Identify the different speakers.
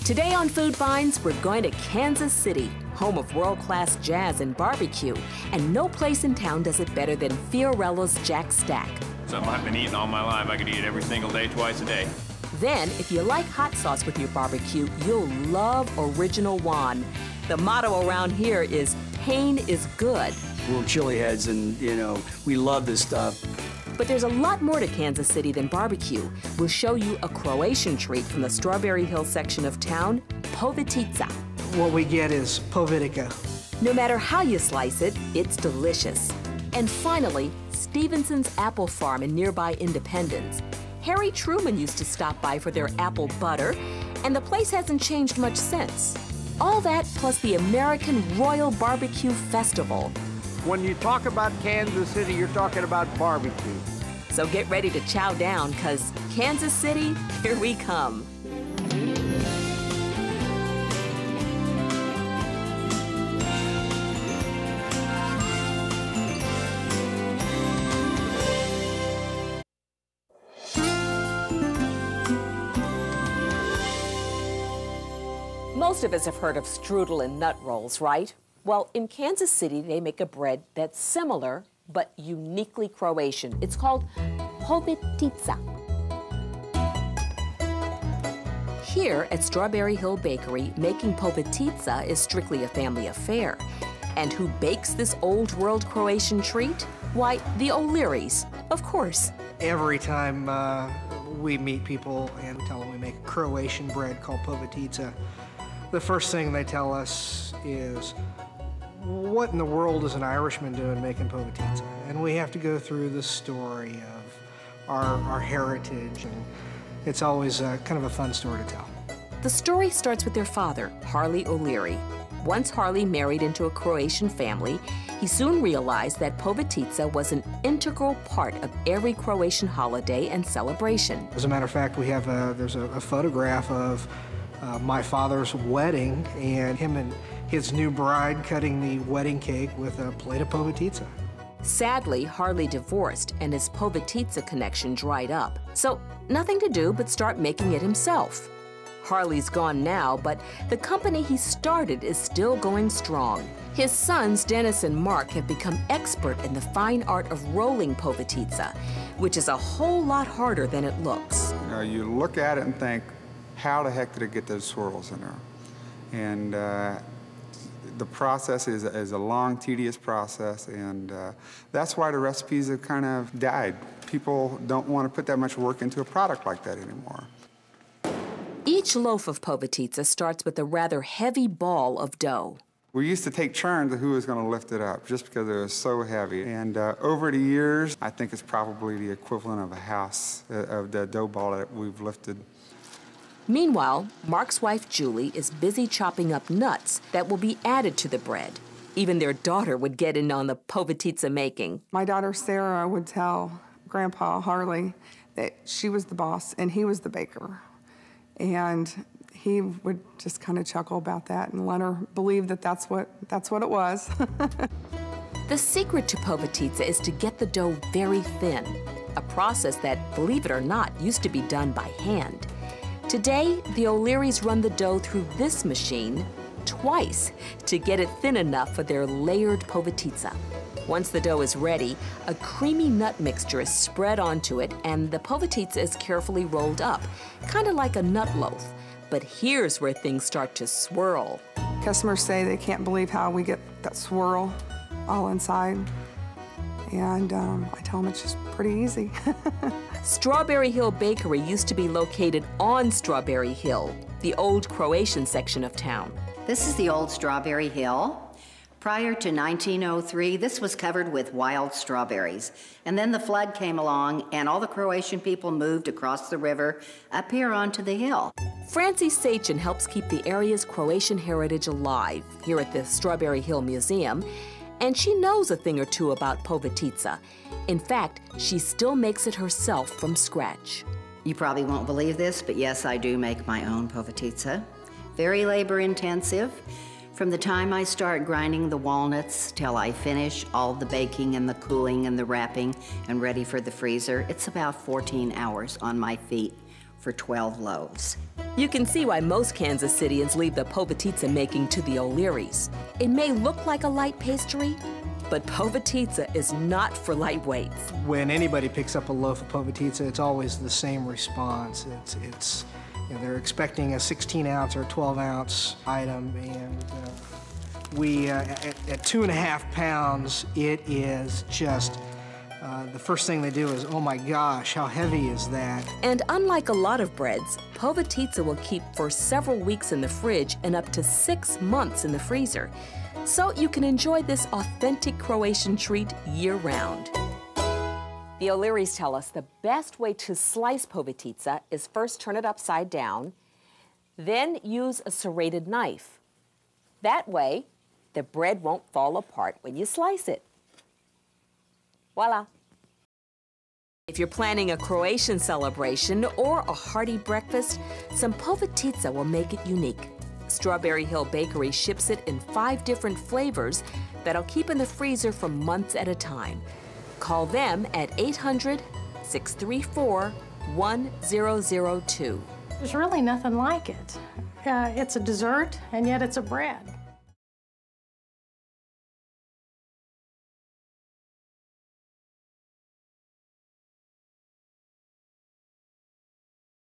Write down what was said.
Speaker 1: Today on Food Finds, we're going to Kansas City, home of world-class jazz and barbecue. And no place in town does it better than Fiorella's Jack Stack.
Speaker 2: Something I've been eating all my life. I could eat it every single day, twice a day.
Speaker 1: Then, if you like hot sauce with your barbecue, you'll love Original Juan. The motto around here is, pain is good.
Speaker 3: We're chili heads and, we love this stuff.
Speaker 1: But there's a lot more to Kansas City than barbecue. We'll show you a Croatian treat from the Strawberry Hill section of town, Povitica.
Speaker 4: What we get is Povitica.
Speaker 1: No matter how you slice it, it's delicious. And finally, Stevenson's Apple Farm in nearby Independence. Harry Truman used to stop by for their apple butter, and the place hasn't changed much since. All that plus the American Royal Barbecue Festival.
Speaker 5: When you talk about Kansas City, you're talking about barbecue.
Speaker 1: So get ready to chow down, because Kansas City, here we come. Most of us have heard of strudel and nut rolls, right? Well, in Kansas City, they make a bread that's similar, but uniquely Croatian. It's called Povitica. Here at Strawberry Hill Bakery, making Povitica is strictly a family affair. And who bakes this old-world Croatian treat? Why, the O'Learys, of course.
Speaker 4: Every time we meet people and tell them we make a Croatian bread called Povitica, the first thing they tell us is, what in the world is an Irishman doing making Povitica? And we have to go through the story of our heritage, and it's always kind of a fun story to tell.
Speaker 1: The story starts with their father, Harley O'Leary. Once Harley married into a Croatian family, he soon realized that Povitica was an integral part of every Croatian holiday and celebration.
Speaker 4: As a matter of fact, we have there's a photograph of my father's wedding, and him and his new bride cutting the wedding cake with a plate of Povitica.
Speaker 1: Sadly, Harley divorced and his Povitica connection dried up. So nothing to do but start making it himself. Harley's gone now, but the company he started is still going strong. His sons, Dennis and Mark, have become expert in the fine art of rolling Povitica, which is a whole lot harder than it looks.
Speaker 6: You look at it and think, how the heck did it get those swirls in there? And the process is a long, tedious process, and that's why the recipes have kind of died. People don't want to put that much work into a product like that anymore.
Speaker 1: Each loaf of Povitica starts with a rather heavy ball of dough.
Speaker 6: We used to take turns of who was going to lift it up, just because it was so heavy. And over the years, I think it's probably the equivalent of a house, of the dough ball that we've lifted.
Speaker 1: Meanwhile, Mark's wife, Julie, is busy chopping up nuts that will be added to the bread. Even their daughter would get in on the Povitica making.
Speaker 7: My daughter, Sarah, would tell Grandpa Harley that she was the boss and he was the baker. And he would just kind of chuckle about that and let her believe that that's what it was.
Speaker 1: The secret to Povitica is to get the dough very thin, a process that, believe it or not, used to be done by hand. Today, the O'Learys run the dough through this machine twice to get it thin enough for their layered Povitica. Once the dough is ready, a creamy nut mixture is spread onto it, and the Povitica is carefully rolled up, kind of like a nut loaf. But here's where things start to swirl.
Speaker 7: Customers say they can't believe how we get that swirl all inside. And I tell them it's just pretty easy.
Speaker 1: Strawberry Hill Bakery used to be located on Strawberry Hill, the old Croatian section of town.
Speaker 8: This is the old Strawberry Hill. Prior to 1903, this was covered with wild strawberries. And then the flood came along, and all the Croatian people moved across the river up here onto the hill.
Speaker 1: Francie Sachin helps keep the area's Croatian heritage alive here at the Strawberry Hill Museum, and she knows a thing or two about Povitica. In fact, she still makes it herself from scratch.
Speaker 8: You probably won't believe this, but yes, I do make my own Povitica. Very labor-intensive. From the time I start grinding the walnuts till I finish all the baking and the cooling and the wrapping and ready for the freezer, it's about 14 hours on my feet for 12 loaves.
Speaker 1: You can see why most Kansas Cityans leave the Povitica making to the O'Learys. It may look like a light pastry, but Povitica is not for lightweights.
Speaker 4: When anybody picks up a loaf of Povitica, it's always the same response. It's you know, they're expecting a 16-ounce or 12-ounce item, and we at 2.5 pounds, it is just the first thing they do is, oh my gosh, how heavy is that?
Speaker 1: And unlike a lot of breads, Povitica will keep for several weeks in the fridge and up to 6 months in the freezer. So you can enjoy this authentic Croatian treat year-round. The O'Learys tell us the best way to slice Povitica is first turn it upside down, then use a serrated knife. That way, the bread won't fall apart when you slice it. Voila. If you're planning a Croatian celebration or a hearty breakfast, some Povitica will make it unique. Strawberry Hill Bakery ships it in 5 different flavors that'll keep in the freezer for months at a time. Call them at 800-634-1002.
Speaker 9: There's really nothing like it. It's a dessert, and yet it's a bread.